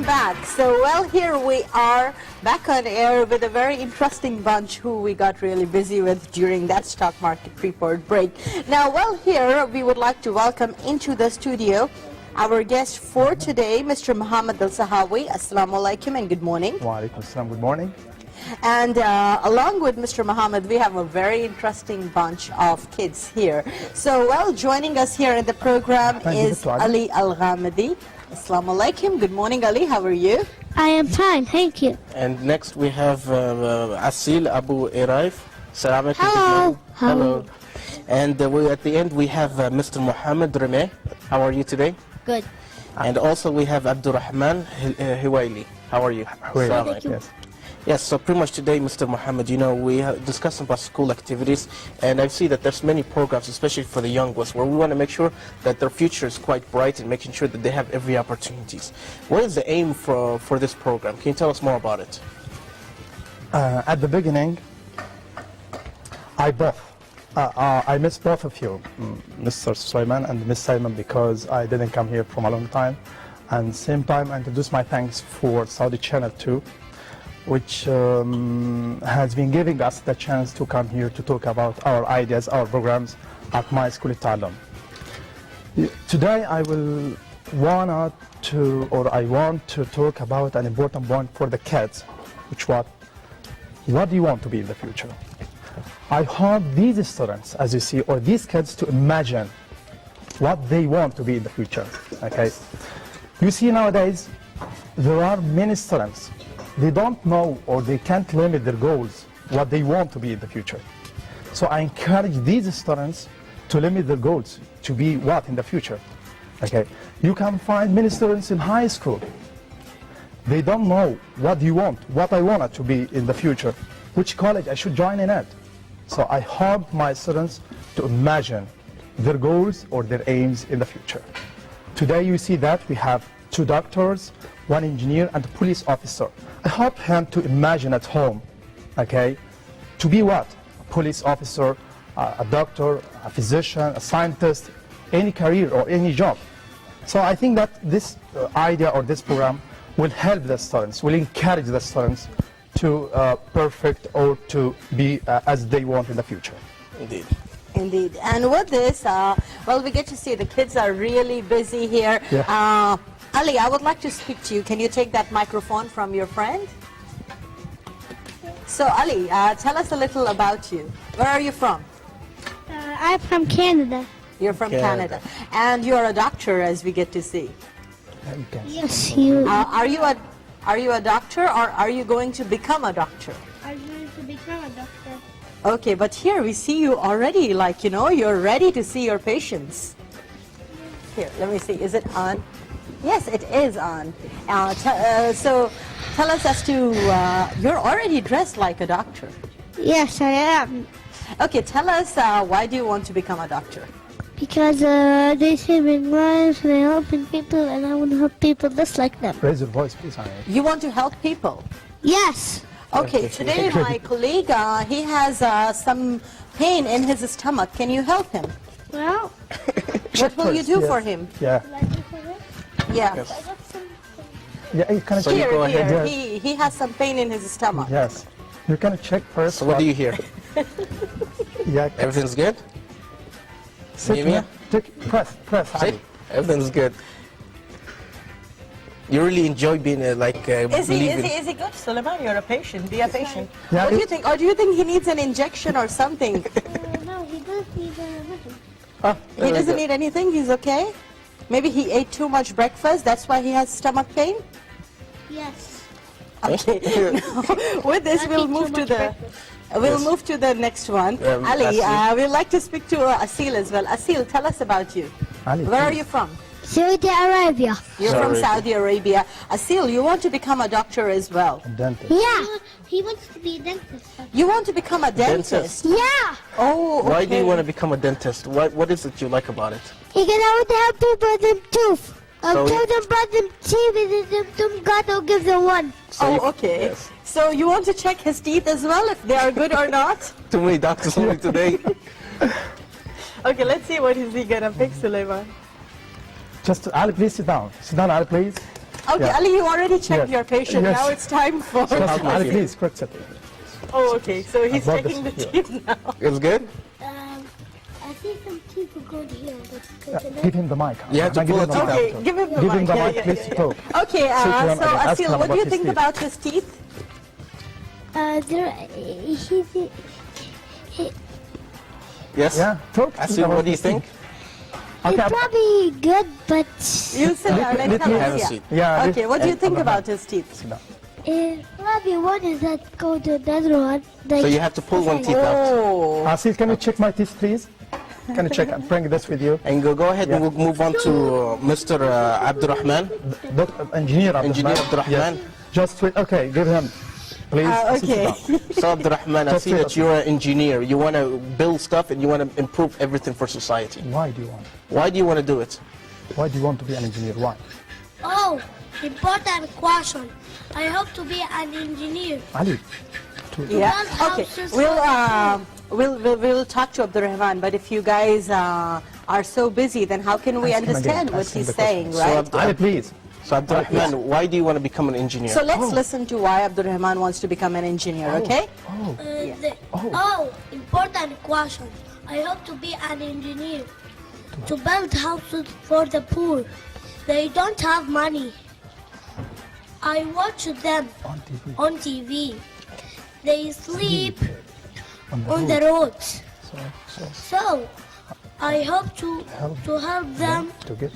welcome back. So, well, here we are back on air with a very interesting bunch who we got really busy with during that stock market report break. Now, well, here we would like to welcome into the studio our guest for today, Mr. Mohammed El-Shahawy. Assalamu alaikum and good morning. Wa alaikum assalam, good morning. And along with Mr. Mohammed, we have a very interesting bunch of kids here. So, well, joining us here in the program is Ali Al-Ghamidi. Assalamu alaikum. Good morning, Ali. How are you? I am fine, thank you. And next we have Asil Abu Eraif. Assalamu alaikum. Hello. Hello. And at the end we have Mr. Mohammed Remeh. How are you today? Good. And also we have Abdurrahman Hiwaili. How are you? Assalamu alaikum. Yes. Yes, so pretty much today, Mr. Mohammed, you know, we have discussed about school activities, and I see that there's many programs, especially for the young ones, where we want to make sure that their future is quite bright and making sure that they have every opportunities. What is the aim for this program? Can you tell us more about it? At the beginning, I miss both of you, Mr. Sulaiman and Ms. Simon, because I didn't come here from a long time. And same time, I introduce my thanks for Saudi Channel 2, which has been giving us the chance to come here to talk about our ideas, our programs at my school, تعلم. Today I want to talk about an important point for the kids, which what do you want to be in the future? I hope these students, as you see, or these kids to imagine what they want to be in the future, okay? You see nowadays, there are many students, they don't know or they can't limit their goals, what they want to be in the future. So I encourage these students to limit their goals, to be what in the future, okay? You can find many students in high school, they don't know what you want, what I want to be in the future, which college I should join in at. So I hope my students to imagine their goals or their aims in the future. Today you see that we have 2 doctors, 1 engineer and a police officer. I hope him to imagine at home, okay, to be what? A police officer, a doctor, a physician, a scientist, any career or any job. So I think that this idea or this program will help the students, will encourage the students to perfect or to be as they want in the future. Indeed. Indeed. And with this, well, we get to see the kids are really busy here. Yeah. Ali, I would like to speak to you. Can you take that microphone from your friend? So, Ali, tell us a little about you. Where are you from? I'm from Canada. You're from Canada. And you're a doctor, as we get to see. Yes, you. Are you a doctor, or are you going to become a doctor? I'm going to become a doctor. Okay, but here we see you already, like, you know, you're ready to see your patients. Here, let me see. Is it on? Yes, it is on. So tell us as to, you're already dressed like a doctor. Yes, I am. Okay, tell us, why do you want to become a doctor? Because they saving lives, they're helping people, and I want to help people just like them. Raise your voice, please. You want to help people? Yes. Okay, today my colleague, he has some pain in his stomach. Can you help him? Well, What will you do for him? Yeah. Yeah. Yes. Yeah, you can So you check. go ahead. Here, he has some pain in his stomach. Yes. You can check first. So what do you hear? Yeah. Everything's good? Sit Give me here. Press. See? Ali. Everything's good. You really enjoy being Is he good, Suleiman? You're a patient. Be a patient. Yeah, What do you think? Or do you think he needs an injection or something? no, he doesn't need anything. He doesn't need anything. He's okay. Maybe he ate too much breakfast. That's why he has stomach pain. Yes. Okay. Now, with this, we'll move to the. We'll move to the next one. Ali, we'd like to speak to Asil as well. Asil, tell us about you. Ali, Where are please. you from? Saudi Arabia. You're from Saudi Arabia. Asil, you want to become a doctor as well. Dentist. Yeah. He wants to be a dentist. You want to become a dentist? Yeah. Oh, okay. Why do you want to become a dentist? What is it you like about it? He can always help people with them tooth. So- Tell them about them teeth and them God will give them one. Oh, you- okay. yes. So you want to check his teeth as well, if they are good or not? Too many doctors only today. Okay, let's see what is he gonna pick, Suleiman. Just Ali, please sit down. Sit down, Ali, please. Okay, Yeah. Ali, you already checked Yes. your patient. Yes. Now it's time for... Ali, please, quick setting. Oh, okay. So he's brought checking the this here. teeth now. It's good? I think some people go here. Give him the mic. You have to Give pull him it the out. mic. Okay, give him the Give mic. him the Yeah, mic, yeah, please, yeah. talk. Okay, Sit down so and ask him Asil, what do you about his think teeth. about his teeth? Yes? Yeah, talk. Asil, what do you think? It's Okay, probably good, but You sit down and tell Have a us. seat. yeah. Okay, what do you think Abdurrahman, about his teeth? sit down. probably one is that go to another one. So you have to pull one teeth out. Oh, Asil, can you check my teeth, please? Can you check and bring this with you? And go ahead and we'll move on to Mr. Abdurrahman. Engineer Abdurrahman. Engineer Abdurrahman. Yes. Just wait. Okay, give him, please. Sit okay. down. So Abdurrahman, I see that you're an engineer. You want to build stuff and you want to improve everything for society. Why do you want? Why do you want to do it? Why do you want to be an engineer? Why? Oh, important question. I hope to be an engineer. Ali. Yeah. One Okay. house is We'll talk to Abdurrahman, but if you guys are so busy, then how can we Ask him again. understand what Ask him he's the question. saying, So right? Ali, please. So Abdurrahman, why do you want to become an engineer? So let's listen to why Abdurrahman wants to become an engineer, okay? Important question. I hope to be an engineer. To build houses for the poor. They don't have money. I watch them On TV. on TV. They sleep On on the roads. So So I hope to help them to get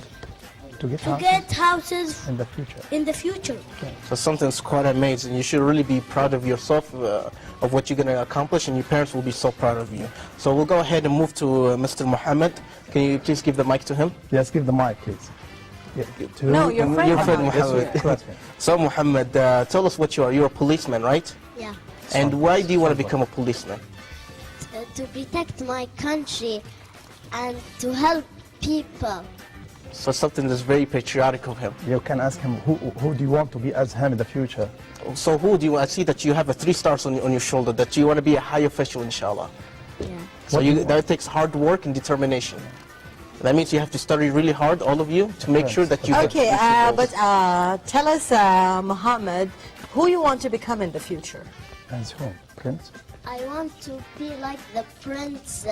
to houses get houses in the future. in the future. So something's quite amazing. You should really be proud of yourself, of what you're going to accomplish, and your parents will be so proud of you. So we'll go ahead and move to Mr. Muhammad. Can you please give the mic to him? Yes, give the mic, please. Yeah, to No, your friend Your friend Muhammad. Yes, Muhammad. yes. So Muhammad, tell us what you are. You're a policeman, right? Yeah. And why do you want to become a policeman? To protect my country and to help people. So something that's very patriotic of him. You can ask him who do you want to be as him in the future. So who do you? I see that you have a 3 stars on your shoulder. That you want to be a high official, inshallah. Yeah. So What do you want? that takes hard work and determination. That means you have to study really hard, all of you, to make sure that you get Okay, reach your but goals. tell us, Muhammad, who you want to become in the future? As whom? Prince? I want to be like the Prince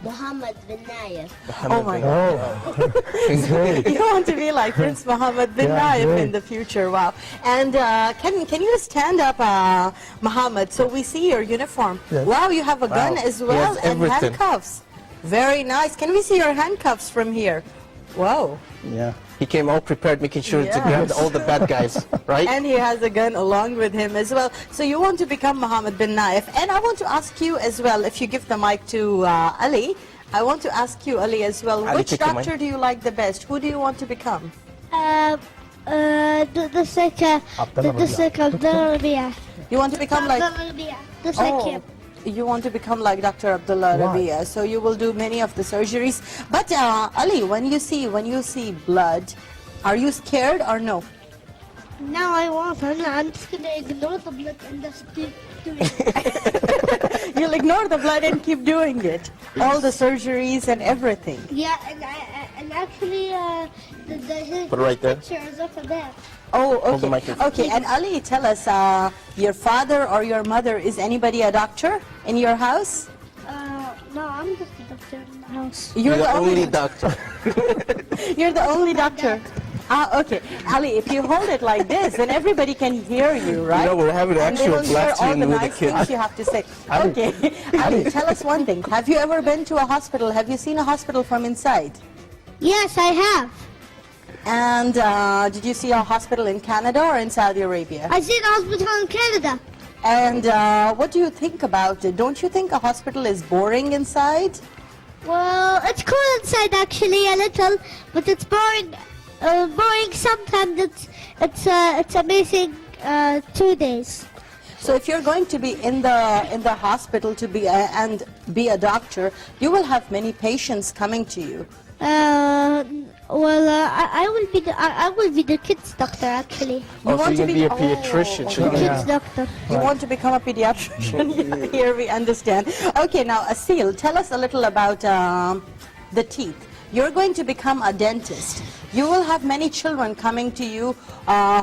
Mohammed bin Nayef. Oh my God. Oh, You want to be like Prince Mohammed bin Yeah, Nayef great. in the future, wow. And can you stand up, Muhammad, so we see your uniform? Yes. Wow, you have a gun Wow. as He well has and everything. handcuffs. Very nice. Can we see your handcuffs from here? Whoa. yeah. He came all prepared, making sure to Yes. grab all the bad guys, right? And he has a gun along with him as well. So you want to become Mohammed bin Naif. And I want to ask you as well, if you give the mic to Ali, I want to ask you, Ali, as well, Ali, which take the mic. doctor do you like the best? Who do you want to become? The second Abdullah Rabia. You want to become like... The Oh, second. you want to become like Dr. Abdullah Why? Rabia. So you will do many of the surgeries. But Ali, when you see blood, are you scared or no? Now I want I'm just gonna ignore the blood and just do it. You'll ignore the blood and keep doing it. All the surgeries and everything. Yeah, and actually Put it right there. pictures of that. Oh, Hold the okay. microphone. Okay, and Ali, tell us, your father or your mother, is anybody a doctor in your house? No, I'm just a doctor in the house. You're the only doctor. You're the only doctor. Okay. Ali, if you hold it like this, then everybody can hear you, right? know, we're having And they actual will hear black all the screen with the nice kids. things you have to say. Ali. Okay. Ali, tell us one thing. Have you ever been to a hospital? Have you seen a hospital from inside? Yes, I have. And did you see a hospital in Canada or in Saudi Arabia? I see the hospital in Canada. And what do you think about it? Don't you think a hospital is boring inside? Well, it's cool inside actually a little, but it's boring. Boring sometimes. It's amazing. 2 days. So if you're going to be in the hospital to be and be a doctor, you will have many patients coming to you. I will be the kids doctor actually. Oh, so want you're to going to be a be- pediatrician. Oh, So you're The gonna- kids doctor. You want to become a pediatrician? Here we understand. Okay, now Asil, tell us a little about the teeth. you're going to become a dentist. You will have many children coming to you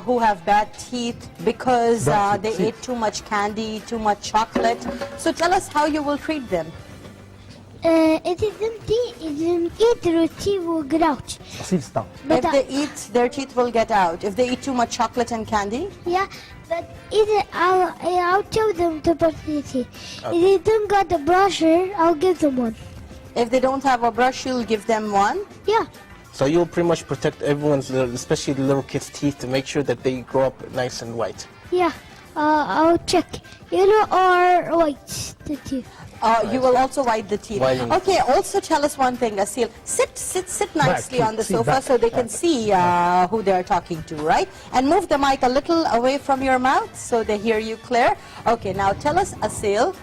who have bad teeth because they ate too much candy, too much chocolate. So tell us how you will treat them. If they eat their teeth will get out. Sit down. If they eat, their teeth will get out. If they eat too much chocolate and candy? Yeah, but I'll tell them to brush their teeth. If they don't got the brusher, I'll give them one. If they don't have a brush, you'll give them one? Yeah. So you'll pretty much protect everyone's, especially the little kids' teeth, to make sure that they grow up nice and white. Yeah. I'll check yellow or white the teeth. You will also white the teeth. Whitening. Okay, also tell us one thing, Asil. Sit nicely on the sit sofa back. so they can see who they're talking to, right? And move the mic a little away from your mouth so they hear you clear. Okay, now tell us, Asil,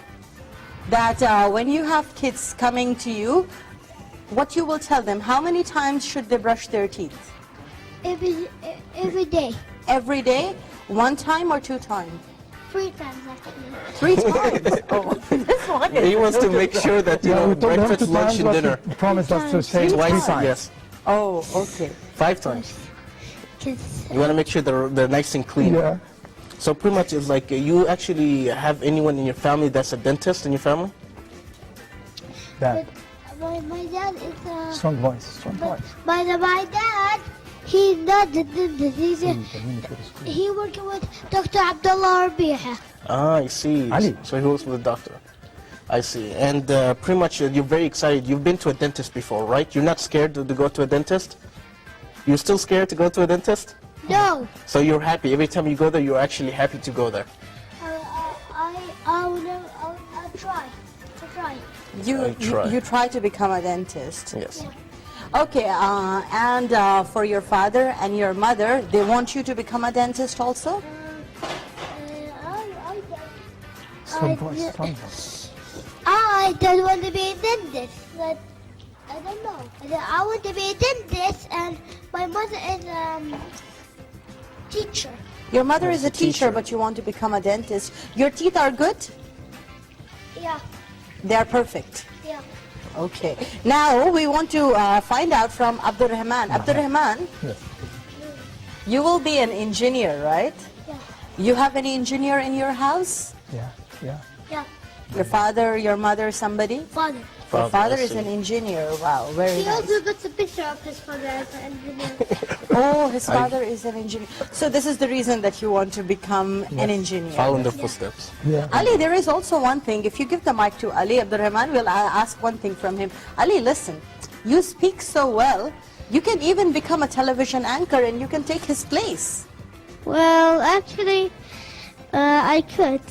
that when you have kids coming to you, what you will tell them, how many times should they brush their teeth? Every day. Every day? 1 time or 2 times? 3 times actually. 3 times? Oh, this one is... He wants to make sure that, you know, we told them breakfast, to lunch, and times, dinner. but he promised us to say Twice, 3 times. yes. Oh, okay. 5 times. 'Cause You want to make sure they're nice and clean. Yeah. So pretty much it's like you actually have anyone in your family that's a dentist in your family? Dad. my dad is Strong voice. Strong voice. my dad, he's not the dentist. He working with Dr. Abdullah Rabiha. Ah, I see. Ali. So he works with a doctor. I see. And pretty much you're very excited. You've been to a dentist before, right? You're not scared to go to a dentist? You're still scared to go to a dentist? No, So you're happy. Every time you go there, you're actually happy to go there. I'll try. You try to become a dentist. Yes. Okay, and for your father and your mother, they want you to become a dentist also? Strong voice. Strong voice. I don't want to be a dentist, but I don't know. I want to be a dentist, and my mother is teacher. Your mother is a teacher. teacher, but you want to become a dentist. Your teeth are good? Yeah, They are perfect. yeah. Okay. Now we want to find out from Abdul Rahman. Abdul Rahman, Yes. you will be an engineer, right? Yeah. You have any engineer in your house? Yeah. Yeah. Yeah, Your father, your mother, somebody? father. Your father I is an see. engineer. Wow, very He nice. also got a picture of his father as an engineer. Oh, his father is an engineer. So this is the reason that you want to become an engineer. Follow in the footsteps. Yeah. Ali, there is also one thing. If you give the mic to Ali, Abdul Rahman will ask one thing from him. Ali, listen, you speak so well, you can even become a television anchor and you can take his place. Well, actually, I could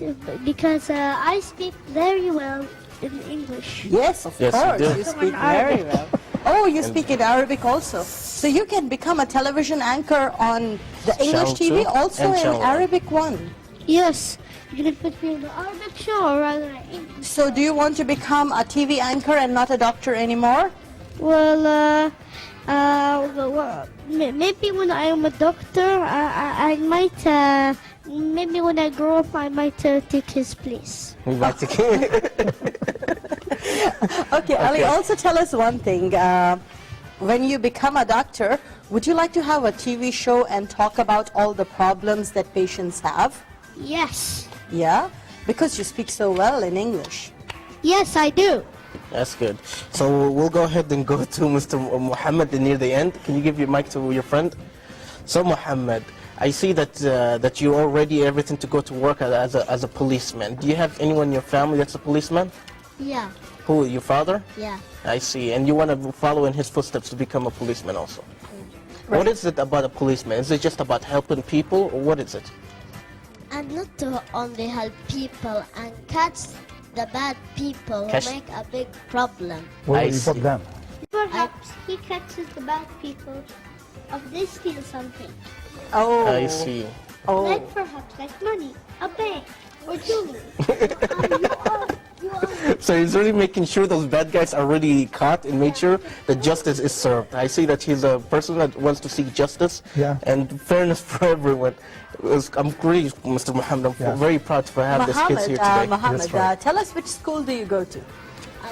because I speak very well in English. Yes, of Yes, you course. do. You speak In very Arabic. well. Oh, you speak in Arabic also. So you can become a television anchor on the English Channel TV, 2 also and in Channel 1. Arabic one. Yes, you can put me in the Arabic show or rather English. So do you want to become a TV anchor and not a doctor anymore? Well, maybe when I am a doctor, I might. Maybe when I grow up, I might take his place. We like to Okay, Ali, also tell us one thing. When you become a doctor, would you like to have a TV show and talk about all the problems that patients have? Yes, Yeah? Because you speak so well in English. yes, I do. That's good. So we'll go ahead and go to Mr. Muhammad near the end. Can you give your mic to your friend? So Muhammad, I see that that you're already everything to go to work as a policeman. Do you have anyone in your family that's a policeman? Yeah, Who, your father? yeah. I see. And you want to follow in his footsteps to become a policeman also. What is it about a policeman? Is it just about helping people, or what is it? And not to only help people and catch the bad people Catch- who make a big problem. Where I will you see. put them? Perhaps he catches the bad people if they steal something. Oh. I see. Oh. Like perhaps like money, a bank, or jewelry. you are So he's really making sure those bad guys are really caught and make sure that justice is served. I see that he's a person that wants to seek justice Yeah. and fairness for everyone. I'm really, Mr. Muhammad, I'm Yeah. very proud to have these kids here today. Muhammad, That's right. tell us which school do you go to?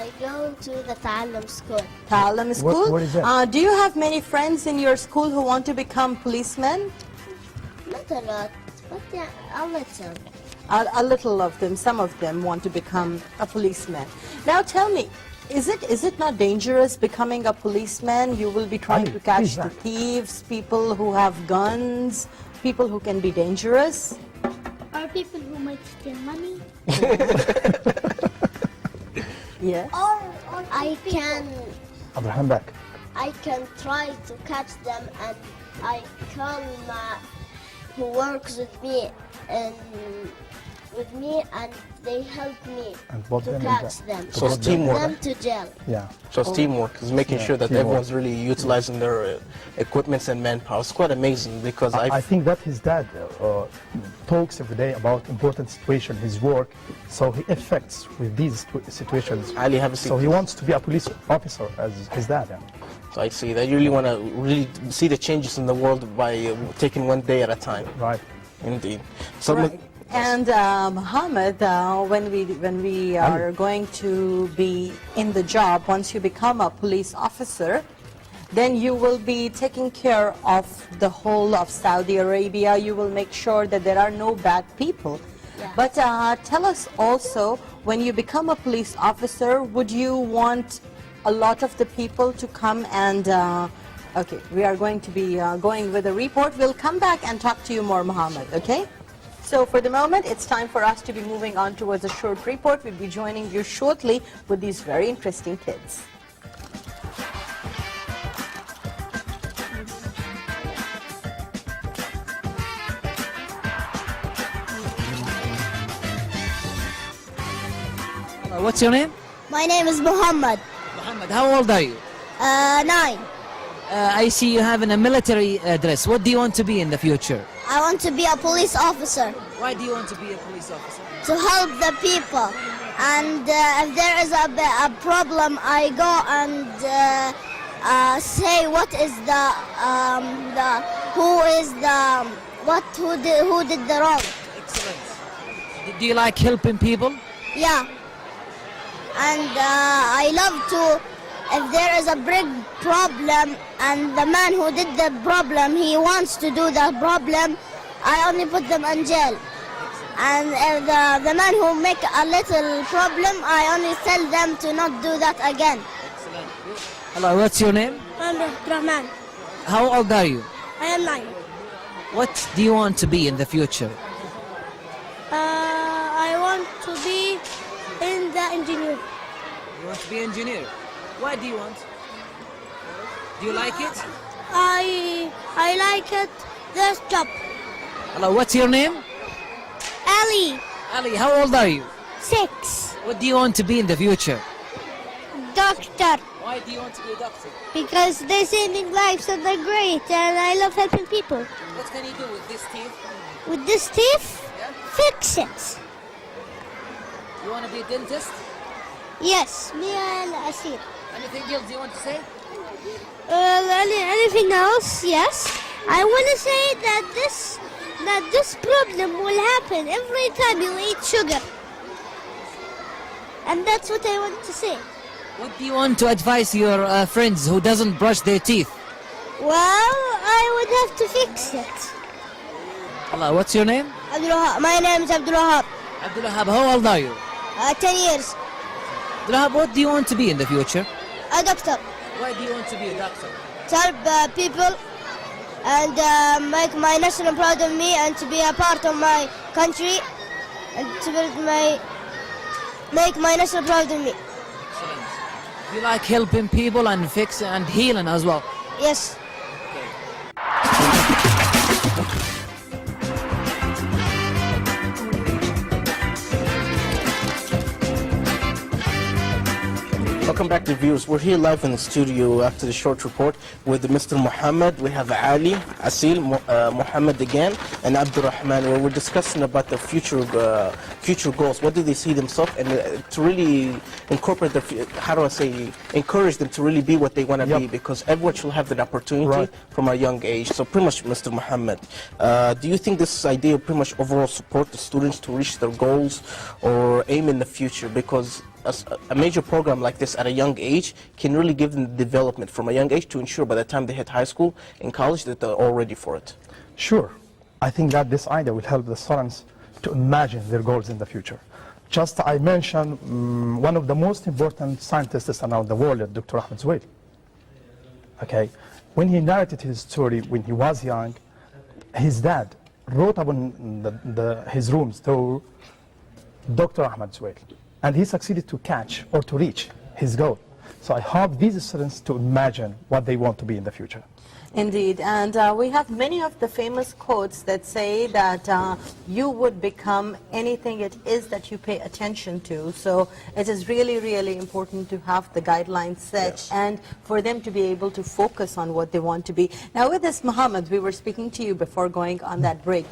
I I go to the تعلم school. تعلم school. what is that? Do you have many friends in your school who want to become policemen? Not a lot, but yeah, a little. A little of them, some of them want to become a policeman. Now tell me, is it not dangerous becoming a policeman? You will be trying to catch the thieves, people who have guns, people who can be dangerous. Or people who might steal money. Yes. Or I can Abraham back. try to catch them, and I call who works with me and they help me And both to them catch them. So it's and teamwork. them to jail. Yeah. So it's teamwork, is making Yeah, sure that teamwork. everyone's really utilizing their equipments and manpower. It's quite amazing because I think that his dad talks every day about important situation, his work, so he affects with these situations. Ali, have a seat. So he wants to be a police officer as his dad. Yeah. So I see that you really want to really see the changes in the world by taking one day at a time. Right. Indeed. So Right. And Muhammad, when we are going to be in the job, once you become a police officer, then you will be taking care of the whole of Saudi Arabia. You will make sure that there are no bad people. Yeah. But tell us also, when you become a police officer, would you want a lot of the people to come and... okay, we are going to be going with a report. We'll come back and talk to you more, Muhammad, okay? So for the moment, it's time for us to be moving on towards a short report. We'll be joining you shortly with these very interesting kids. What's your name? My name is Muhammad. Muhammad, how old are you? 9. I see you have in a military dress. What do you want to be in the future? I want to be a police officer Why do you want to be a police officer? to help the people. And if there is a problem, I go and say what is who did the wrong. Excellent. Do you like helping people? Yeah. And I love to, if there is a big problem and the man who did the problem, he wants to do the problem, I only put them in jail. And if the man who make a little problem, I only tell them to not do that again. Excellent. Hello, what's your name? I'm Rahman. How old are you? I am 9. What do you want to be in the future? I want to be in the engineer. You want to be an engineer. Why do you want? Do you like it? I like it, this job. Hello, what's your name? Ali, Ali, how old are you? 6. What do you want to be in the future? Doctor. Why do you want to be a doctor? Because they're saving lives and they're great and I love helping people. What can you do with this teeth? With this teeth, Yeah? fix it. You want to be a dentist? Yes, me and Asir. Anything else you want to say? Anything else? Yes. I want to say that this problem will happen every time you eat sugar. And that's what I want to say. What do you want to advise your friends who doesn't brush their teeth? Well, I would have to fix it. Hello, what's your name? My name is Abdul Wahab. Abdul Wahab, how old are you? 10 years. Abdul Wahab, what do you want to be in the future? A doctor. Why do you want to be a doctor? To help people and make my nation proud of me and to be a part of my country and to make my nation proud of me. Excellent. You like helping people and fix and healing as well? Yes. Welcome back to viewers. We're here live in the studio after the short report with Mr. Muhammad. We have Ali, Asil, Muhammad again, and Abdurrahman, where we're discussing about the future goals. What do they see themselves, and to really incorporate their, encourage them to really be what they want to be, because everyone should have that opportunity from a young age. So pretty much, Mr. Muhammad, do you think this idea pretty much overall support the students to reach their goals or aim in the future? Because a major program like this at a young age can really give them development from a young age to ensure by the time they hit high school and college that they're all ready for it? Sure. I think that this idea will help the students to imagine their goals in the future. Just I mentioned one of the most important scientists around the world, Dr. Ahmed Zouail. Okay, when he narrated his story when he was young, his dad wrote upon his rooms to Dr. Ahmed Zouail, and he succeeded to catch or to reach his goal. So I hope these students to imagine what they want to be in the future. Indeed, and we have many of the famous quotes that say that you would become anything it is that you pay attention to. So it is really, really important to have the guidelines set and for them to be able to focus on what they want to be. Now with this, Muhammad, we were speaking to you before going on that break.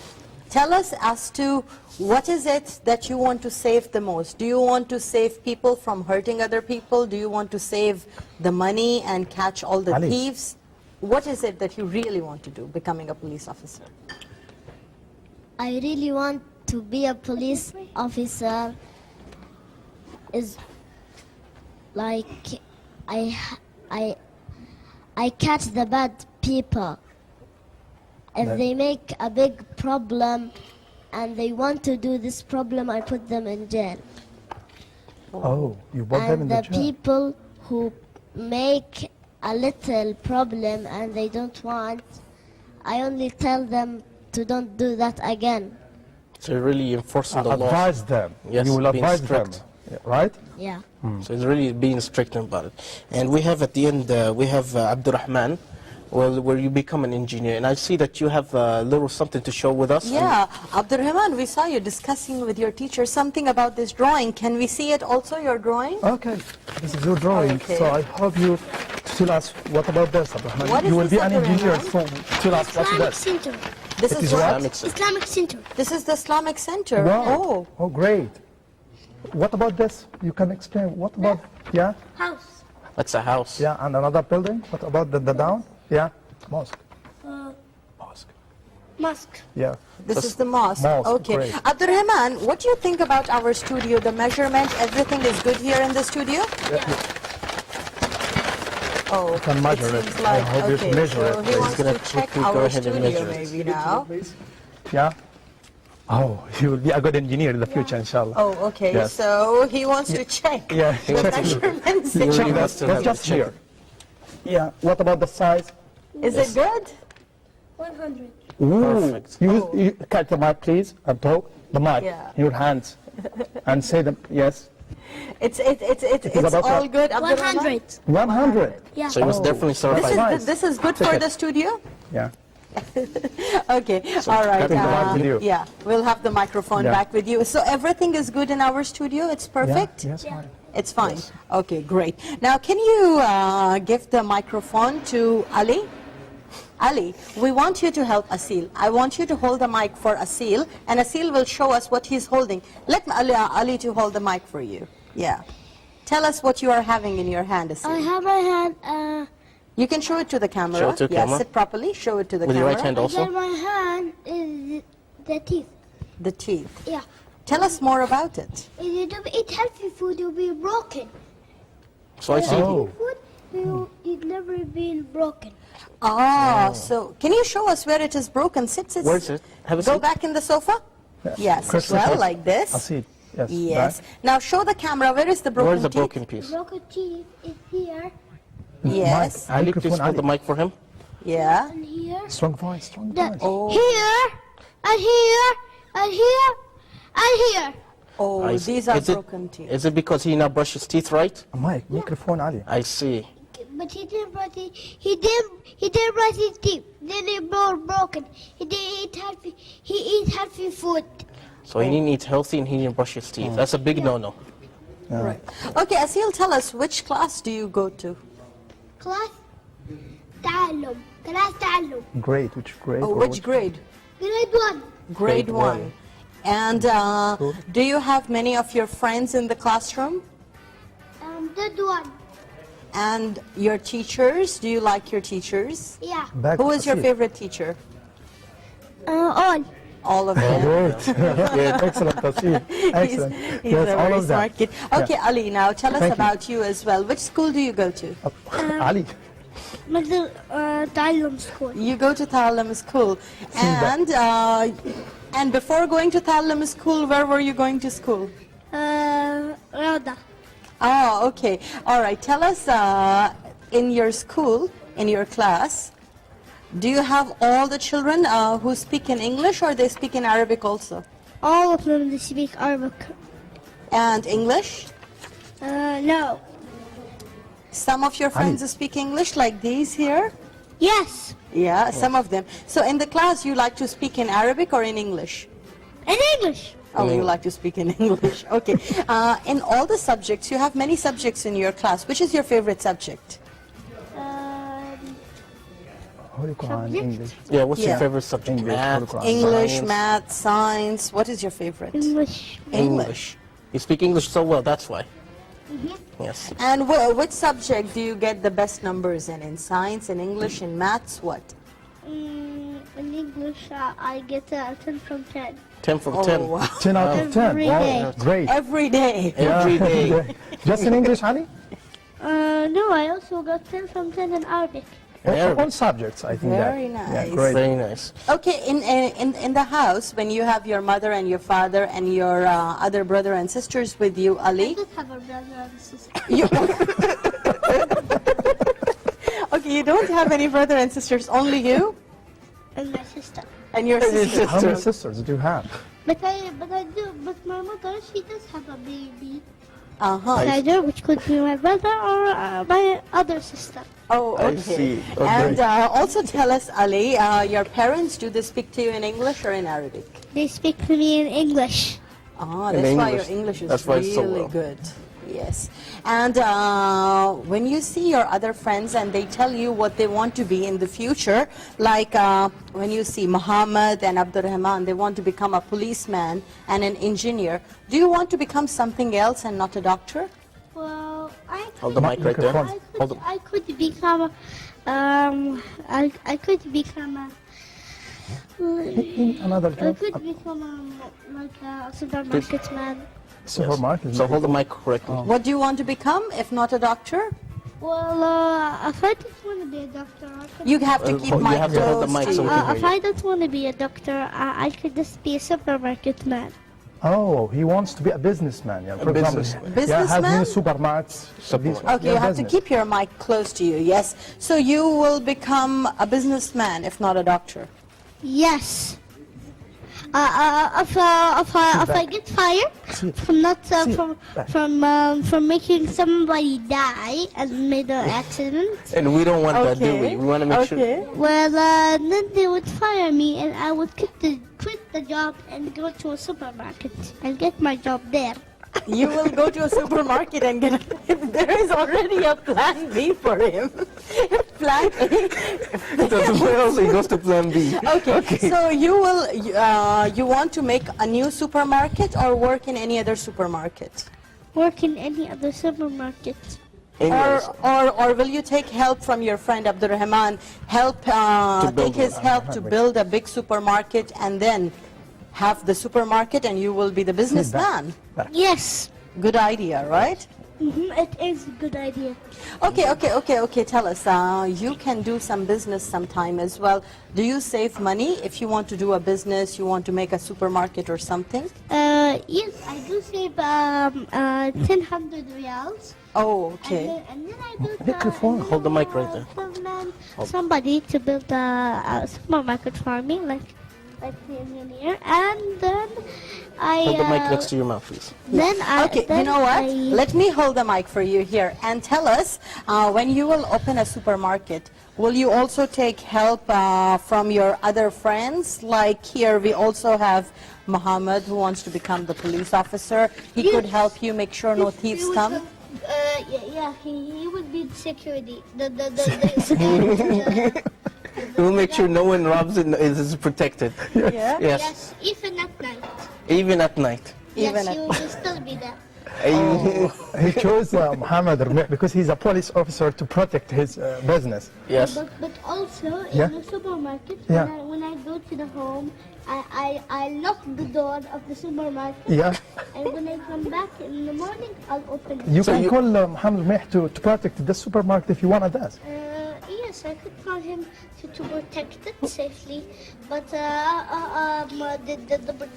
Tell us as to what is it that you want to save the most? Do you want to save people from hurting other people? Do you want to save the money and catch all the thieves? What is it that you really want to do, becoming a police officer? I really want to be a police officer. Is like I catch the bad people. If they make a big problem and they want to do this problem, I put them in jail. Oh, you put them in the jail. And the people who make a little problem and they don't want, I only tell them to don't do that again. So you're really enforcing the law. Advise them. Yes, you will being advise strict. them, right? Yeah. So it's really being strict about it. And we have at the end, we have Abdurrahman, where you become an engineer. And I see that you have a little something to show with us. Yeah, Abdurrahman, we saw you discussing with your teacher something about this drawing. Can we see it also, your drawing? Okay, this is your drawing. Okay. So I hope you tell us what about this, Abdurrahman. What is you will this, be an engineer, Abdurrahman? so tell us what's Islamic this. Center. This It is is what? what? Islamic Center. This is the Islamic Center. Wow. Oh, great. What about this? You can explain. What about, yeah? House. That's a house. Yeah, and another building? What about the down? Yeah? Mosque. Mosque. Yeah. This is the mosque. Mosque, Okay. great. Abdurrahman, what do you think about our studio? The measurement, everything is good here in the studio? Oh, You can measure it. seems I like, hope you okay, can measure so it. he He's wants gonna to check quickly go our ahead and studio measure it. maybe now. Yeah? Oh, you will be a good engineer in the future, inshallah. Oh, okay. Yes. So he wants to check Yeah, the check it. measurements. You Check really that. must have That's it. just Check here. Yeah. What about the size? Is it good? 100. Ooh. Perfect. You catch the mic, please, and talk the mic Yeah. in your hands, and say them. Yes. It's about all what? good, Abdurrahman? 100. 100. Yeah. So you must definitely start That's by nice. This is good Check for it. the studio? Yeah. Okay, all right. Take the mic with you. Yeah, we'll have the microphone Yeah. back with you. So everything is good in our studio? It's perfect? Yeah. Yes. Fine. It's fine. Okay, great. Now, can you give the microphone to Ali? Ali, we want you to help Asil. I want you to hold the mic for Asil, and Asil will show us what he's holding. Let Ali to hold the mic for you. Yeah. Tell us what you are having in your hand, Asil. I have my hand. You can show it to the camera. Show it to the Yes, camera. sit properly. Show it to the with your camera. right hand Then also. my hand is the teeth. The teeth. Yeah. Tell us more about it. If you don't eat healthy food, you'll be broken. So I see. Oh. Food, you've never been broken. Ah, so can you show us where it is broken? Sit. Where is it? Have a Go seat. back in the sofa. Yes, Crystal, well, Crystal. like this. I see. Yes. Yes. Back. Now show the camera. Where is the broken Where's the teeth? broken piece? Broken teeth is here Yes. Mic. Ali, please Microphone, hold the Ali. mic for him. Yeah. and here. Strong voice. Strong The, voice. Oh. Here and here and here and here. Oh, I see. these are Is it- broken teeth. Is it because he now brushed his teeth right? Mic. Microphone, Ali. I see. But he didn't brush his, he didn't brush his teeth. Then they were broken. He didn't eat healthy. He eat healthy food. So he didn't eat healthy and he didn't brush his teeth. That's a big no-no. Right. Okay, Asil, tell us, which class do you go to? Class تعلم. Class تعلم. Great. Which grade? Oh, or which grade? Grade 1. Grade Grade 1. And do you have many of your friends in the classroom? That one. And your teachers? Do you like your teachers? Yeah. Back Who is your Asil. favorite teacher? All. All of them. Great. Excellent, Tasir. Excellent. He's Yes, a all very of them. smart kid. Okay, Ali, now tell us Thank you. about you as well. Which school do you go to? Ali. تعلم school. You go to Ta'lum school. And before going to Ta'lum school, where were you going to school? رياضة. Oh, okay. All right. Tell us, in your school, in your class, do you have all the children who speak in English, or they speak in Arabic also? All of them they speak Arabic. And English? No. Some of your friends speak English, like these here? Yes. Yeah, some of them. So in the class, you like to speak in Arabic or in English? In English. Oh, you like to speak in English. Okay. In all the subjects, you have many subjects in your class. Which is your favorite subject? Holy Quran, Subject? English. Yeah, what's your Yeah. favorite subject? English, Math, Quran. English, science? math, science. What is your favorite? English. English. You speak English so well, that's why. Yes. And which subject do you get the best numbers in? In science, in English, in maths, what? In English, I get 10 from 10. 10 from Oh, 10. wow. 10 out of 10. Every Wow, day. great. Every day. Every day. Just in English, Ali? No, I also got 10 from 10 in Arabic. All subjects, I think. Very that. nice. Yeah, great. Very nice. Okay, in the house, when you have your mother and your father and your other brother and sisters with you, I Ali, don't have a brother and sister. you okay, you don't have any brother and sisters, only you And my sister. and your sister. How many sisters do you have? But my mother, she does have a baby. Uh-huh. Beside her, which could be my brother or my other sister. Oh, I okay. see. Okay. And also tell us, Ali, your parents, do they speak to you in English or in Arabic? They speak to me in English. Ah, In that's why your English. English is That's why it's so really well. good. Yes. And when you see your other friends and they tell you what they want to be in the future, like when you see Muhammad and Abdurrahman, they want to become a policeman and an engineer. Do you want to become something else and not a doctor? Well, Hold the mic right there. Hold the, I could become I could become Another I job? could become like a supermarket man. Supermarket. so hold the mic correctly. What do you want to become if not a doctor? Well, if I don't want to be a doctor, I could, You have to keep you my have to hold the close mic to so you. we can if hear I you. don't want to be a doctor, I could just be a supermarket man. Oh, he wants to be a businessman. Yeah, for example. businessman. Yeah, have many Businessman? supermarkets. Supermarket. Okay, you have to keep your mic close to you, yes. So you will become a businessman if not a doctor. Yes. If I get fired from not from making somebody die and made an accident, And we don't want that, do we? We want to make sure. Okay. well then they would fire me and I would quit the job and go to a supermarket and get my job there. You will go to a supermarket and get. There is already a plan B for him. Plan A. It doesn't fail, so he goes to plan B. Okay. So you will. You want to make a new supermarket or work in any other supermarket, Work in any other supermarket. English. or will you take help from your friend Abdurrahman? Help build take his one. help to build a big supermarket and then have the supermarket and you will be the businessman. Yes. Good idea, right? It is a good idea. Okay. Tell us, you can do some business sometime as well. Do you save money if you want to do a business, you want to make a supermarket or something? Yes, I do save 1,000 riyals. Oh, okay. And then I built Microphone. Hold the mic right there. Somebody to build a supermarket for me, like the engineer, and then I Hold the mic next to your mouth, please. then I Okay, then you know what? I- Let me hold the mic for you here and tell us, when you will open a supermarket, will you also take help from your other friends? Like here we also have Muhammad who wants to become the police officer. He Yes. could help you make sure no He thieves would come. he would be the security. The We'll make sure no one robs it and is protected. Yeah? Yes. yes, even at night. Even at night. Even yes, at- you will still be there. He chose Muhammad Rumeh because he's a police officer to protect his business. Yes. But also Yeah. in the supermarket, Yeah. when I go to the home, I lock the door of the supermarket. Yeah. And when I come back in the morning, I'll open it. You So can you- call Muhammad Rumeh to protect the supermarket if you want that. Yes, I could call him to protect it safely, but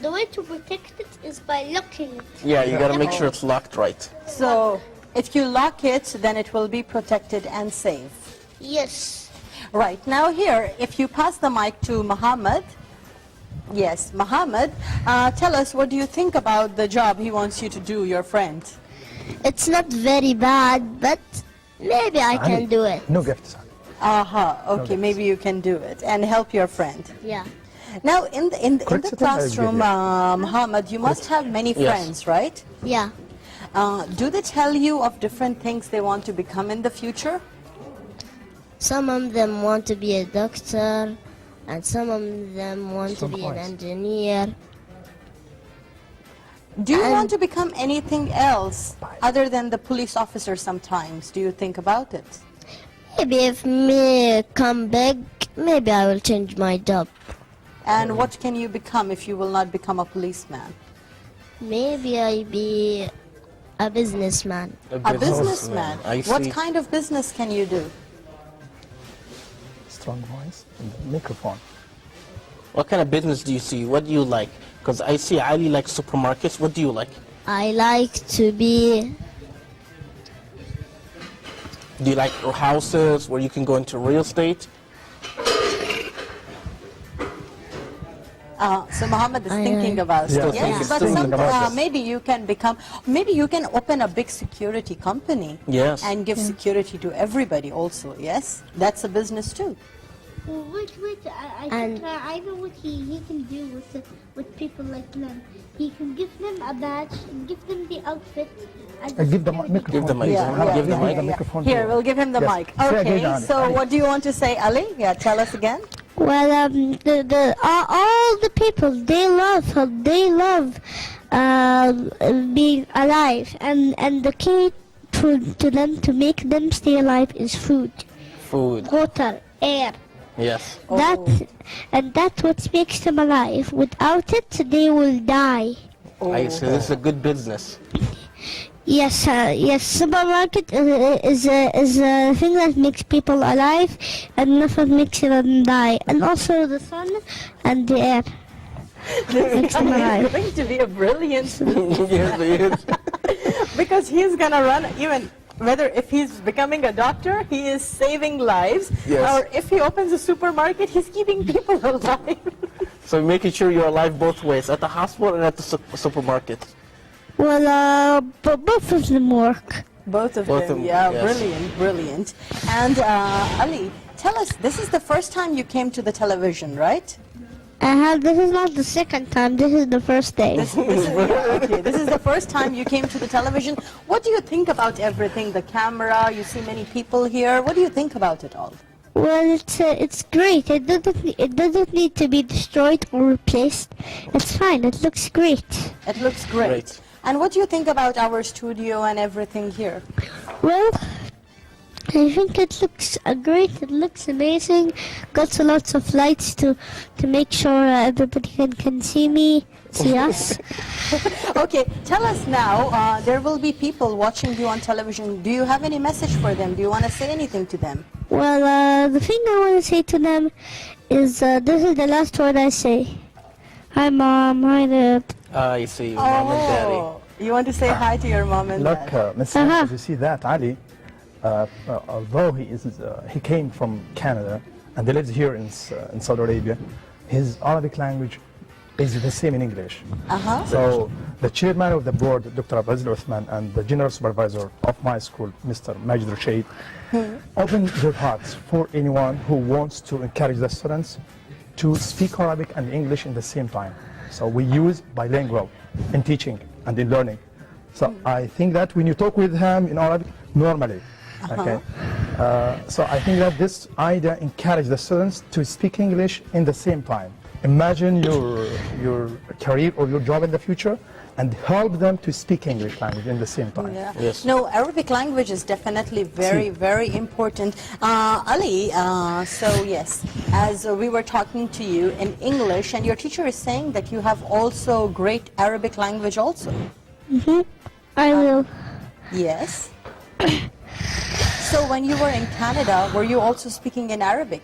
the way to protect it is by locking it. Yeah, you gotta make sure it's locked right. So if you lock it, then it will be protected and safe. Yes. Right, now here, if you pass the mic to Muhammad. Yes, Muhammad, tell us, what do you think about the job he wants you to do, your friend? It's not very bad, but maybe I can do it. No gifts. Okay, maybe you can do it and help your friend. Yeah. Now, in the Correct, classroom, yeah. Muhammad, you must have many Yes. friends, right? Yeah. Do they tell you of different things they want to become in the future? Some of them want to be a doctor, and some of them want to be an Likewise. engineer. Do you want to become anything else other than the police officer sometimes? Do you think about it? Maybe if me come big, maybe I will change my job. And what can you become if you will not become a policeman? Maybe I be a businessman. A businessman. I What see. kind of business can you do? Strong voice and microphone. What kind of business do you see? What do you like? Because I see Ali likes supermarkets. What do you like? I like to be. Do you like houses where you can go into real estate? So Muhammad is thinking about it. Yeah. Yes, Thinking, but still thinking about this. maybe you can become, maybe you can open a big security company. Yes. And give security to everybody also. Yes, that's a business too. Well, wait, And- I know what he can do with people like them. He can give them a badge, give them the outfit. And Give the microphone. Give the mic. please. Yeah, Muhammad, give the give mic. the microphone. Here, to- we'll give him the Yes. mic. Say Okay, again, Ali. so Ali. what do you want to say, Ali? Yeah, tell us again. Well, all the people they love being alive, and the key to them to make them stay alive is food, Food. water, air. Yes. That's what makes them alive. Without it, they will die. I see. This is a good business. Yes, supermarket is a thing that makes people alive, and nothing makes them die. And also the sun and the air makes them He's alive. going to be a brilliant Yes, it is. because he's gonna run even whether if he's becoming a doctor, he is saving lives, Yes. or if he opens a supermarket, he's keeping people alive. So making sure you're alive both ways, at the hospital and at the supermarket. Well, but both of them work. Both of Both them, of them, yeah, yes. brilliant. And Ali, tell us, this is the first time you came to the television, right? This is not the second time. This is the first day. This is the first time you came to the television. What do you think about everything? The camera, you see many people here. What do you think about it all? Well, it's great. It doesn't need to be destroyed or replaced. It's fine. It looks great. It looks great. Great. And what do you think about our studio and everything here? Well, I think it looks great. It looks amazing. Got lots of lights to make sure everybody can see me, see us. Okay, tell us now, there will be people watching you on television. Do you have any message for them? Do you want to say anything to them? Well, the thing I want to say to them is this is the last word I say. Hi, Mom. Hi, Dad. I see. Mom and daddy. You want to say hi to your mom and Look, dad? Miss Sam, as you see that, Ali, although he came from Canada and he lives here in Saudi Arabia, his Arabic language is the same in English. So the chairman of the board, Dr. Abdul Uthman, and the general supervisor of my school, Mr. Majid Rashid, opened their hearts for anyone who wants to encourage the students to speak Arabic and English in the same time. So we use bilingual in teaching and in learning. So I think that when you talk with him in Arabic, normally, okay. So I think that this idea encourages the students to speak English in the same time. imagine your career or your job in the future and help them to speak English language in the same time. Yeah. Yes. No, Arabic language is definitely very, very important. Ali, so yes, as we were talking to you in English, and your teacher is saying that you have also great Arabic language also. I will. Yes. So when you were in Canada, were you also speaking in Arabic?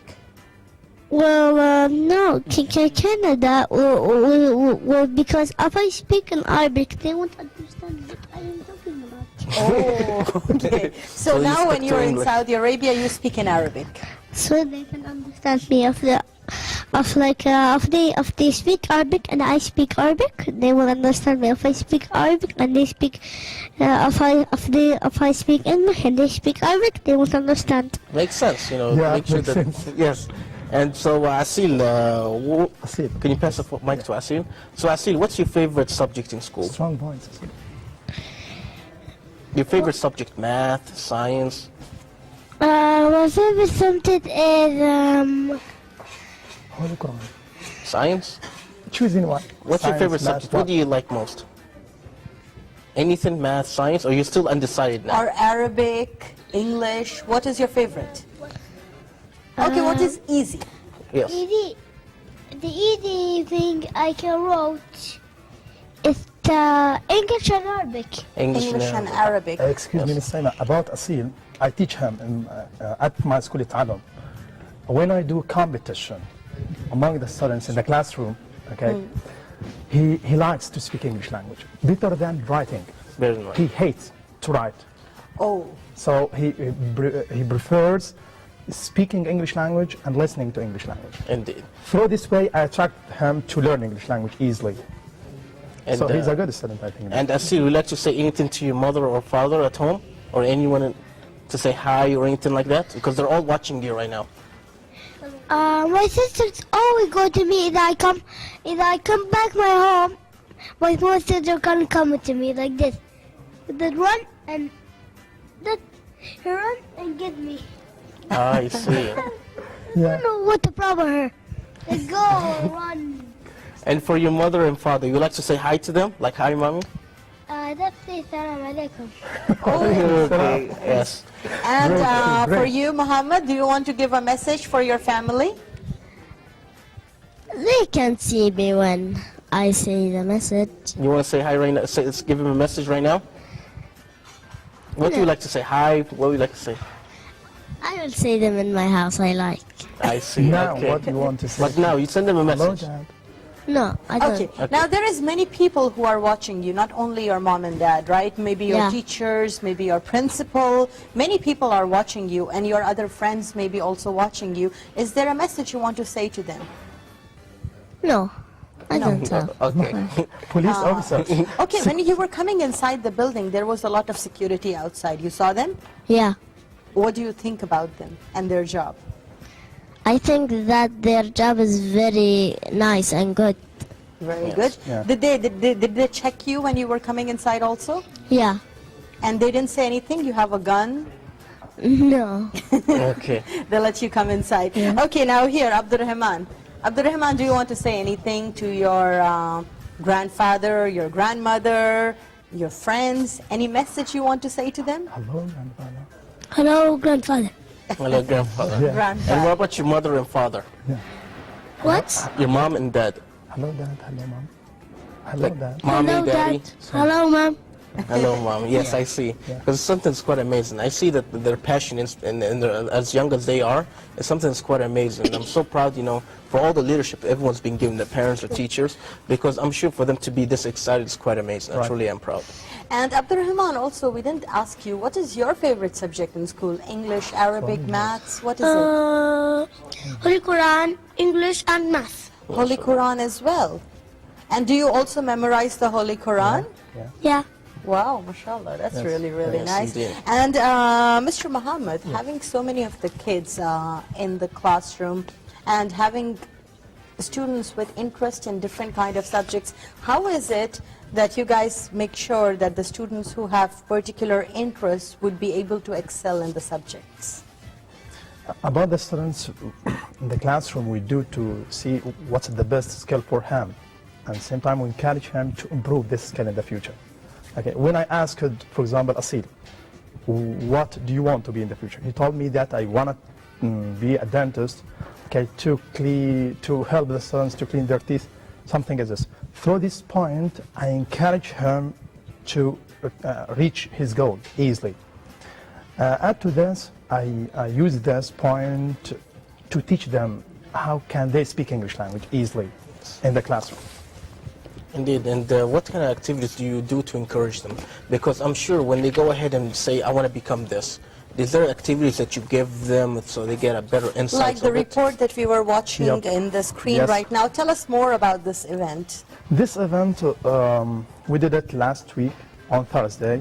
Well, no, Canada, well, because if I speak in Arabic, they won't understand what I am talking about. Oh, okay. So you now stick when to you're in English. Saudi Arabia, you speak in Arabic. So they can understand me if they speak Arabic and I speak Arabic, they will understand me. If I speak Arabic and they speak, if I speak English and they speak Arabic, they won't understand. Makes sense, you know. Yeah, make sure makes that sense. yes. And so Asil, Asil. can you pass the mic to Asil? So Asil, what's your favorite subject in school? Strong points. Asil. Your favorite subject, math, science? My favorite subject is Holy Quran. Science? Choosing one. What's your Science, favorite math, subject? What do you like most? Anything, math, science, or you're still undecided now? Or Arabic, English, what is your favorite? Okay, what is easy? Yes. the easy thing I can write is English and Arabic. English and Arabic. Excuse me, Ms. Saima, about Asil, I teach him at my school, تعلم. When I do competition among the students in the classroom, okay, he likes to speak English language better than writing. Very nice. He hates to write. Oh, So he prefers speaking English language and listening to English language. Indeed. Through this way, I attract him to learn English language easily. And, So he's a good student, I think. And Asil, would you like to say anything to your mother or father at home? Or anyone to say hi or anything like that? Because they're all watching you right now. My sisters always go to me. If I come back my home, my small sister can come to me like this. Then run and then run and get me. I see. I don't know what the problem her. Let's go run. And for your mother and father, you like to say hi to them? Like, hi, mommy? That's it. Salam alaikum. Okay, yes. and Great, for great. you, Muhammad, do you want to give a message for your family? They can see me when I say the message. You want to say hi right now? Say, let's give him a message right now? What do you like to say? Hi, what would you like to say? I will say them in my house. I like. I see, Now, okay. what do you want to say? But now, you send them a Hello, message. Dad. No, I don't. Okay. Now there is many people who are watching you, not only your mom and dad, right? Maybe your Yeah. teachers, maybe your principal. Many people are watching you, and your other friends may be also watching you. Is there a message you want to say to them? No, I don't have. Okay. Police officers. Okay, when you were coming inside the building, there was a lot of security outside. You saw them? Yeah, What do you think about them and their job? I think that their job is very nice and good. Very Yes. good. Yeah. Did they check you when you were coming inside also? Yeah. And they didn't say anything? You have a gun? No. Okay. They let you come inside. Okay, now here, Abdurrahman. Abdurrahman, do you want to say anything to your grandfather, your grandmother, your friends? Any message you want to say to them? Hello, grandfather. Hello, grandfather. Hello, grandfather. Yeah. And Grandfather. what about your mother and father? What? Your mom and dad? Hello, Dad. Hello, Mom. Hello, Like Dad. mommy, Hello, daddy? Dad. Hello, Mom. Hello, mom. Yes, I see. Because something's quite amazing. I see that their passion is, and as young as they are, is something that's quite amazing. And I'm so proud, you know, for all the leadership everyone's been given, the parents, the teachers, because I'm sure for them to be this excited is quite amazing. I Right. truly am proud. And Abdurrahman, also, we didn't ask you, what is your favorite subject in school? English, Arabic, maths? What is it? Holy Quran, English, and math. Holy Quran as well. And do you also memorize the Holy Quran? Yeah. Wow, mashallah, that's Yes. really, really Yes, nice. indeed. And Mr. Muhammad, having so many of the kids in the classroom and having students with interest in different kind of subjects, how is it that you guys make sure that the students who have particular interests would be able to excel in the subjects? About the students in the classroom, we do to see what's the best skill for him, and same time we encourage him to improve this skill in the future. Okay, when I asked, for example, Asil, what do you want to be in the future? He told me that I want to be a dentist, okay, to help the students to clean their teeth, something as this. Through this point, I encourage him to reach his goal easily. Add to this, I use this point to teach them how can they speak English language easily in the classroom. Indeed, and what kind of activities do you do to encourage them? Because I'm sure when they go ahead and say, I want to become this, is there activities that you give them so they get a better insight? Like the report that we were watching Yep. in the screen Yes. right now. Tell us more about this event. This event, we did it last week on Thursday.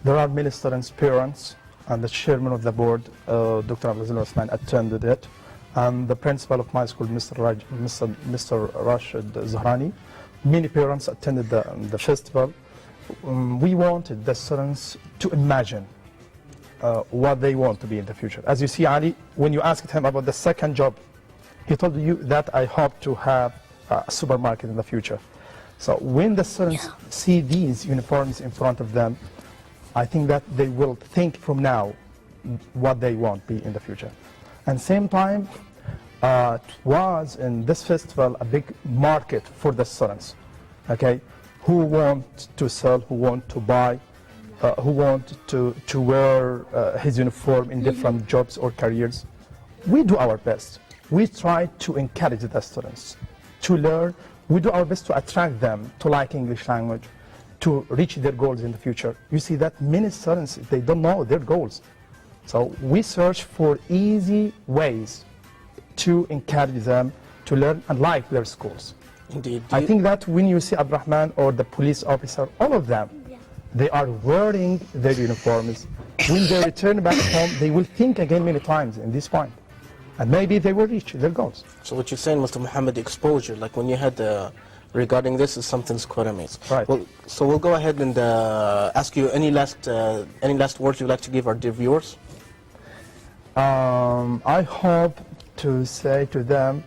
There are many students, parents, and the chairman of the board, Dr. Abdul Osman, attended it. And the principal of my school, Mr. Rashid Zahrani. Many parents attended the festival. We wanted the students to imagine what they want to be in the future. As you see, Ali, when you asked him about the second job, he told you that I hope to have a supermarket in the future. So when the students see these uniforms in front of them, I think that they will think from now what they want to be in the future. And same time, it was in this festival a big market for the students, okay, who want to sell, who want to buy, who want to wear his uniform in different jobs or careers. We do our best. We try to encourage the students to learn. We do our best to attract them to like English language, to reach their goals in the future. You see that many students, they don't know their goals. So we search for easy ways to encourage them to learn and like their schools. Indeed. I think that when you see Abdurrahman or the police officer, all of them, they are wearing their uniforms. When they return back home, they will think again many times in this point. And maybe they will reach their goals. So what you're saying, Mr. Muhammad, exposure, like when you had regarding this, is something's quite amazing. Right. Well, so we'll go ahead and ask you any last words you'd like to give our dear viewers. I hope to say to them,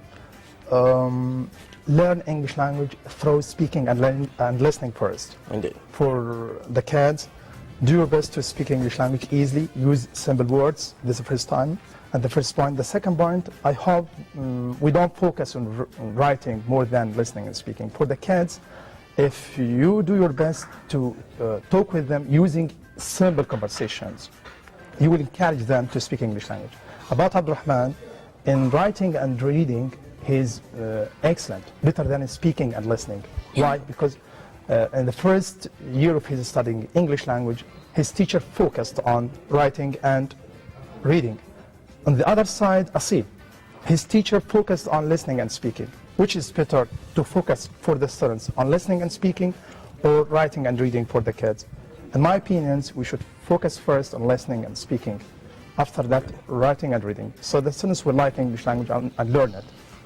learn English language through speaking and listening first. Indeed. For the kids, do your best to speak English language easily, use simple words. This is the first time. And the first point. The second point, I hope we don't focus on writing more than listening and speaking. For the kids, if you do your best to talk with them using simple conversations, you will encourage them to speak English language. About Abdurrahman, in writing and reading, he's excellent, better than in speaking and listening. Why? Because in the first year of his studying English language, his teacher focused on writing and reading. On the other side, Asil, his teacher focused on listening and speaking. Which is better to focus for the students on listening and speaking or writing and reading for the kids? In my opinions, we should focus first on listening and speaking. After that, writing and reading. So the students will like English language and learn it.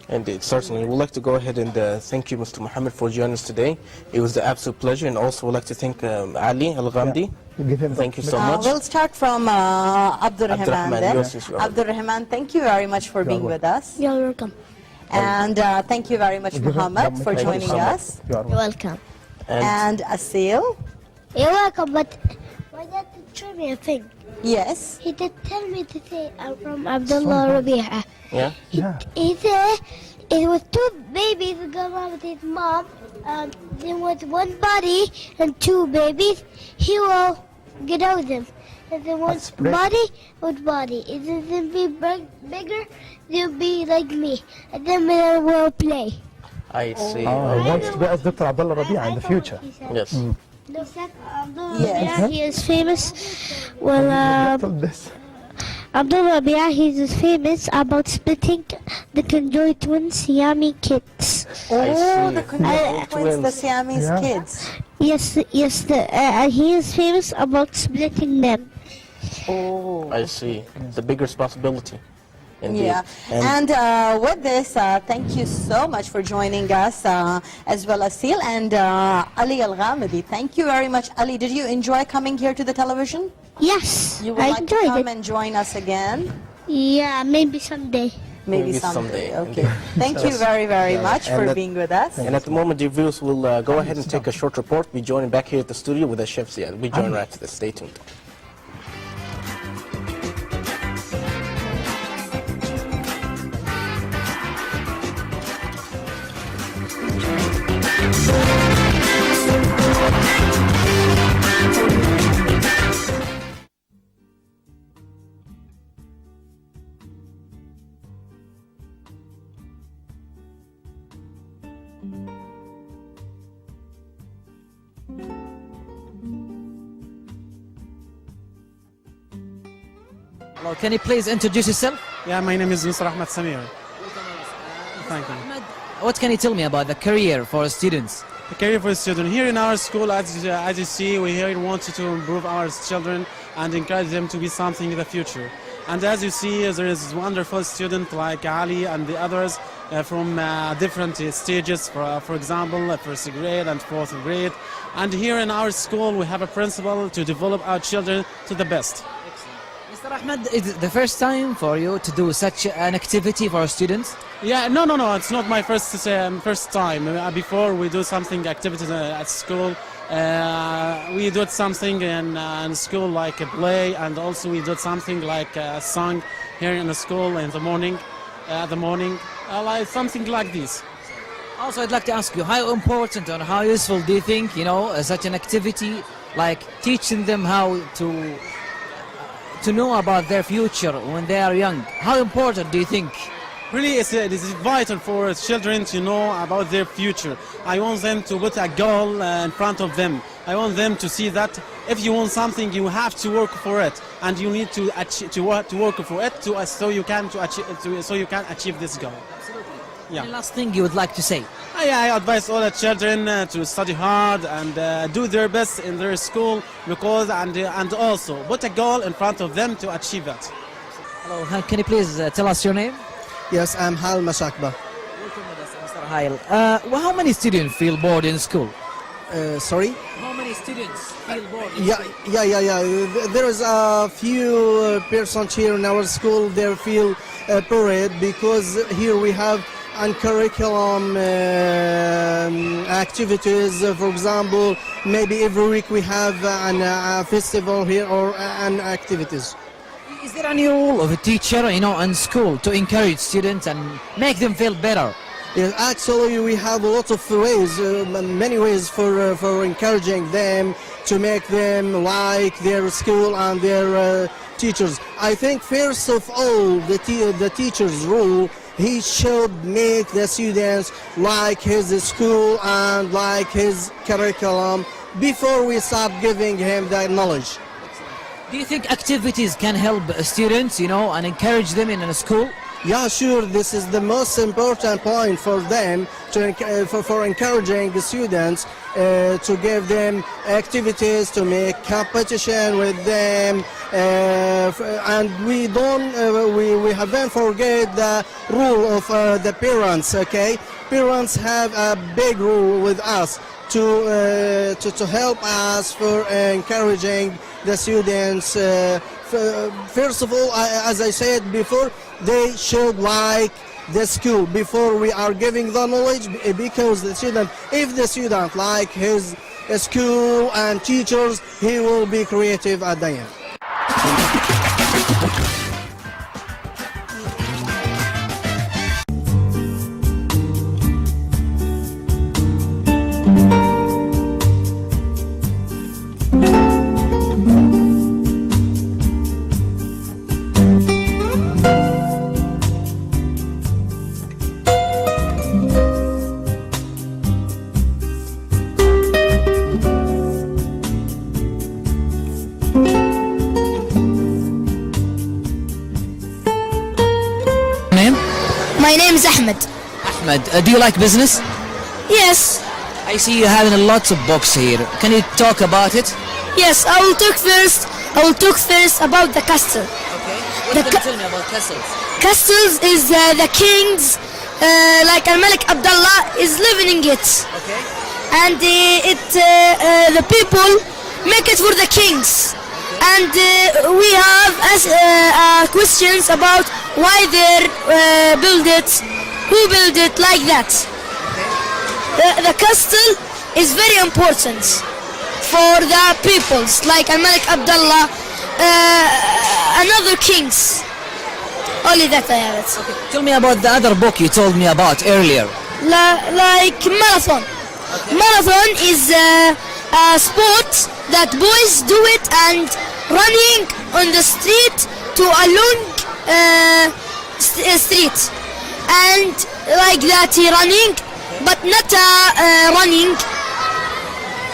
Indeed, certainly. We'd like to go ahead and thank you, Mr. Muhammad, for joining us today. It was an absolute pleasure, and also we'd like to thank Ali Al-Ghamdi. Thank you so much. We'll start from Abdurrahman then. Yes, you are. Abdurrahman, thank you very much for being with us. You're welcome. And thank you very much, Muhammad, for Thank you joining so much. us. You are You're welcome. And Asil. You're welcome, but my dad did show me a thing. Yes. He did tell me to say I'm from Abdullah Rabi'a. Yeah? Yeah. He said it was two babies who got along with his mom. Then with one body and two babies, he will get out of them. And then one That's great. body with body. If they be bigger, they'll be like me. And then we will play. I see. I want to be as Dr. Abdullah Rabi'a in the future. Yes. He said Yes. Abdullah he is famous. Well, Told this. Abdullah Rabi'a, he's famous about splitting the conjoined twins Siamese kids. Oh, see. the conjoined twins, the Twins. Siamese Yeah. kids. Yes, he is famous about splitting them. Oh. I see. The bigger responsibility. Indeed. Yeah, and with this, thank you so much for joining us, as well as Seal and Ali Al-Ghamdi. Thank you very much. Ali, did you enjoy coming here to the television? Yes, You would I like to enjoyed come it. and join us again? Yeah, maybe someday. Maybe Maybe someday. someday, Okay. indeed. Thank you very, very much And for that- being with us. And at the moment, dear viewers, we'll go ahead and take a short report. Be joining back here at the studio with the chef Ziad. We join right after this. Stay tuned. Hello, can you please introduce yourself? Yeah, my name is Mr. Ahmed Samir. Thank you. Ahmed, what can you tell me about the career for students? The career for students here in our school, as you see, we here want to improve our children and encourage them to be something in the future. And as you see, there is wonderful students like Ali and the others from different stages, for example, first grade and fourth grade. And here in our school, we have a principle to develop our children to the best. Mr. Ahmed, is it the first time for you to do such an activity for students? Yeah, no, it's not my first time. Before we do something activities at school, we did something in school like a play, and also we did something like a song here in the school in the morning, like something like this. Also, I'd like to ask you, how important or how useful do you think, such an activity, like teaching them how to know about their future when they are young? How important do you think? Really, it is vital for children to know about their future. I want them to put a goal in front of them. I want them to see that if you want something, you have to work for it, and you need to work for it so you can achieve this goal. Yeah. Any last thing you would like to say? I advise all the children to study hard and do their best in their school, because and also put a goal in front of them to achieve it. Hello, can you please tell us your name? Yes, I'm Hal Mashakba. Welcome with us, Mr. Hail. How many students feel bored in school? Sorry? How many students feel bored? Yeah. There is a few persons here in our school. They feel bored because here we have on curriculum activities. For example, maybe every week we have a festival here or an activities. Is there any role of a teacher, in school to encourage students and make them feel better? Yes, actually, we have a lot of ways, many ways for encouraging them to make them like their school and their teachers. I think first of all, the teacher's role, he should make the students like his school and like his curriculum before we start giving him that knowledge. Do you think activities can help students, and encourage them in a school? Yeah, sure. This is the most important point for them for encouraging the students to give them activities, to make competition with them, and we haven't forget the role of the parents. Okay, parents have a big role with us to help us for encouraging the students. First of all, as I said before, they should like the school before we are giving the knowledge, because if the student like his school and teachers, he will be creative at the end. My name is Ahmed. Ahmed, do you like business? Yes. I see you having lots of books here. Can you talk about it? Yes, I will talk first about the castle. Okay. The What can you tell me about castles? Castles is the kings, like Al-Malik Abdullah is living in it. Okay. And the people make it for the kings. Okay. and we have questions about why they build it, who built it like that. The castle is very important for the peoples, like Al-Malik Abdullah, and other kings. Only that I have it. Tell me about the other book you told me about earlier. Like marathon. Marathon is a sport that boys do it and running on the street to a long street, and like that he running, but not running,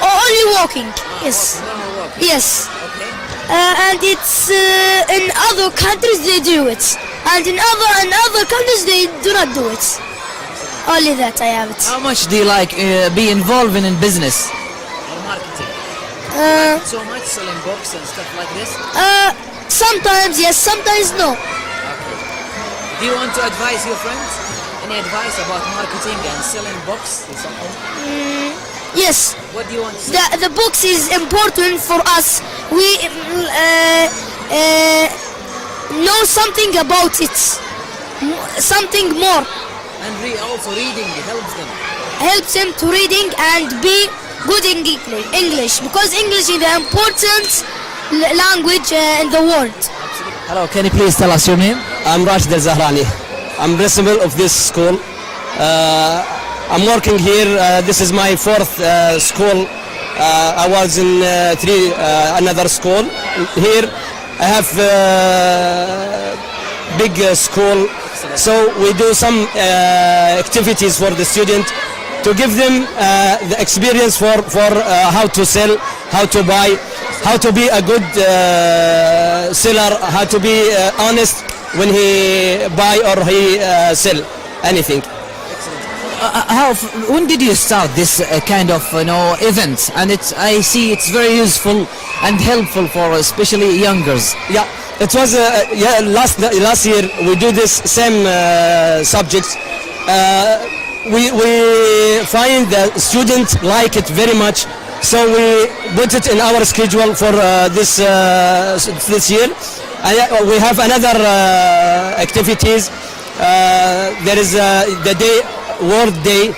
only walking. Yes, yes. And it's in other countries they do it, and in other countries they do not do it. Only that I have it. How much do you like be involved in business or marketing? So much selling books and stuff like this? Sometimes yes, sometimes no. Do you want to advise your friends? Any advice about marketing and selling books or something? Yes. What do you want to say? The books is important for us. We know something about it, something more. And also reading helps them. Helps them to reading and be good in English, because English is the important language in the world. Hello, can you please tell us your name? I'm Rashid Al-Zahrani. I'm principal of this school. I'm working here. This is my fourth school. I was in another school. Here I have big school. So we do some activities for the student to give them the experience for how to sell, how to buy, how to be a good seller, how to be honest when he buy or he sell anything. When did you start this kind of event? And I see it's very useful and helpful for especially youngers. Yeah, it was last year we do this same subjects. We find the students like it very much, so we put it in our schedule for this year. We have another activities. There is the day. World Day.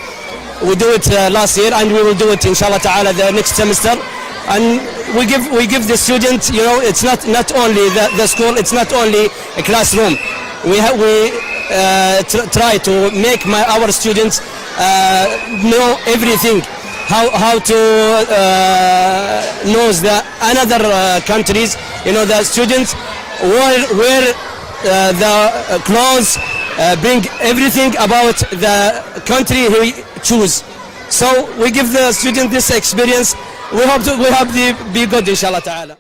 We do it last year, and we will do it inshallah ta'ala the next semester. And we give the students, it's not only the school, it's not only a classroom. We try to make our students know everything, how to know the another countries. The students wear the clothes. Bring everything about the country he choose. So we give the student this experience. We hope to be good inshallah ta'ala.